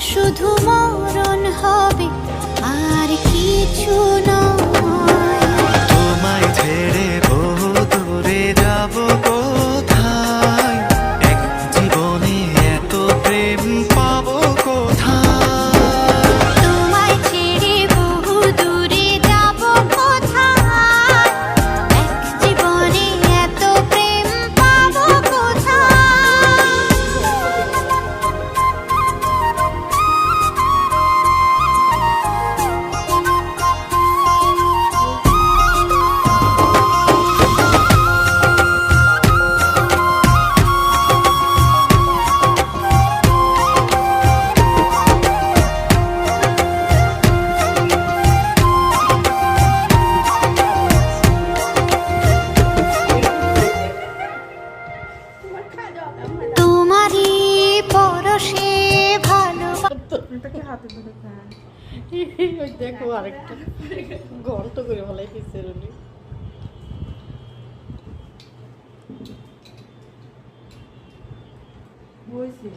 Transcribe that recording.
শুধু মরণ হবে আর কিছু নয়। তোমায় ছেড়ে বহু দূরে যাব কোথায়, এক জীবনে এত প্রেম পাবো কোথায়। তোমায় ছেড়ে বহু দূরে যাব কোথায়, এক জীবনে এত প্রেম পাবো কোথায়। তোমারই পরশে ভালো। এটাকে হাতে ধরে খান। ওই দেখো আরেকটা ঘন্ট করে বলাই পিসের উনি। হয়েছে